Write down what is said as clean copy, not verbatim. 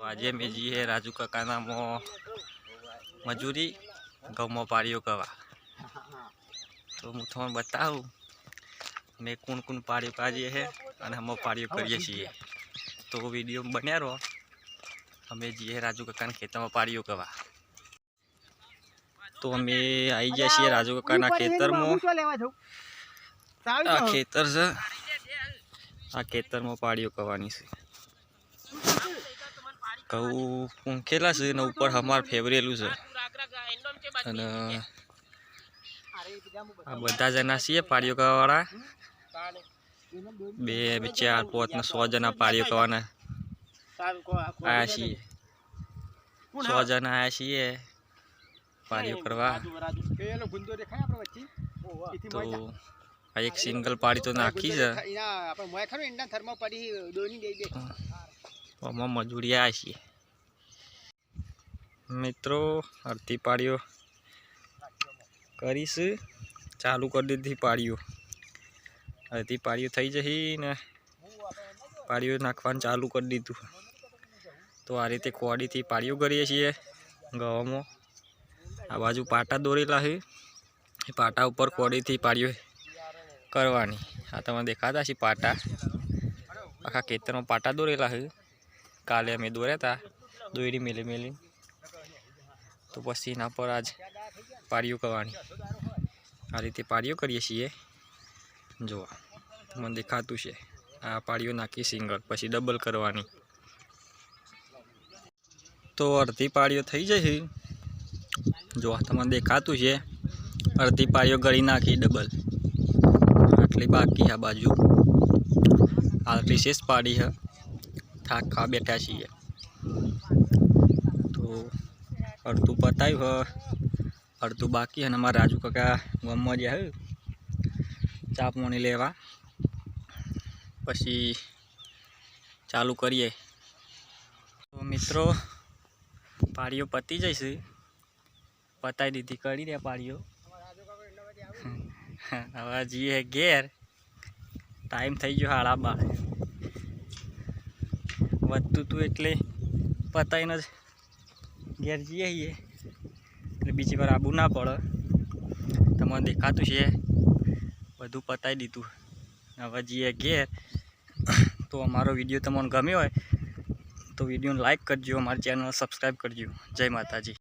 આજે મેં જઈએ રાજુ કાकाना मजूरी गौ में पाड़ियों करवा। तो हूँ थोड़ा बताऊँ मैं कौन कौन पाड़ियों काजे है और हम पाड़ियों करिए छे। तो वीडियो बन्या रहो। हमें जीए राजू काका खेत में पाड़ियों करवा। तो हमें आई जाए राजू काका खेतर में। आ खेतर से आ खेतर में पाड़ियों करवानी से कहू पूंखेला से ने ऊपर हमार फेवरेलू से अने आ बधा जना छे पाड़ियों करवावाळा। बे 4 5 ने 100 जना पाड़ियों करवाना आया छे। 100 जना आया छे पाड़ियों करवा। तो एक सिंगल पाड़ी तो नाखी है मजूरी आया छे। मित्रों अर्धी पाड़ियों करीश चालू कर दी पाड़ियों। अर्धी पाड़ियों थी जही ने पाड़ियों नाखवान चालू कर दीधु। तो आ रीते कोड़ी थी पाड़ियों करीए छीए गवा में। आ बाजू पाटा दौरेला है पाटा ऊपर कोड़ी थी पाड़ियों करवानी। आ तमने देखाता छे पाटा आखा खेतर में पाटा दौरेला है। काले अमे दौर्या था दोरी मेली मेली। तो पछी एना पर आज पाड़ियों करवानी। आ रीते पाड़ियों करीए छीए जो तमने देखातुं छे। आ पाड़ियों नाखी सिंगल पछी डबल करवानी। तो अर्धी पाड़ियों थई जई जो तमने देखातुं छे। अर्धी पाड़ियों गળી नाखी डबल आटली बाकी आ बाजू आटली शेष पाड़ी है थाक खा बैठा छीए। तो अर्धू पतायु है अर्धू बाकी है। अमारा राजू काका गमवा गया है चा पाणी लेवा पछी चालू करिए। तो मित्रों पाड़ियों पती जैसे पताई दीधी करी रहा पाड़ियों। हवा जीए घेर टाइम थई गयो 12:30 वधतुं तुं एटले पताईने घेर जीए એટલે બીજી વાર આબુ ના પડે। તમને દેખાતું છે બધું પતાઈ દીધું। હવે જીએ ઘેર। તો અમારો વિડીયો તમને ગમ્યો હોય તો વિડીયોને લાઈક કરજો, અમારી ચેનલ સબસ્ક્રાઈબ કરજો। જય માતાજી।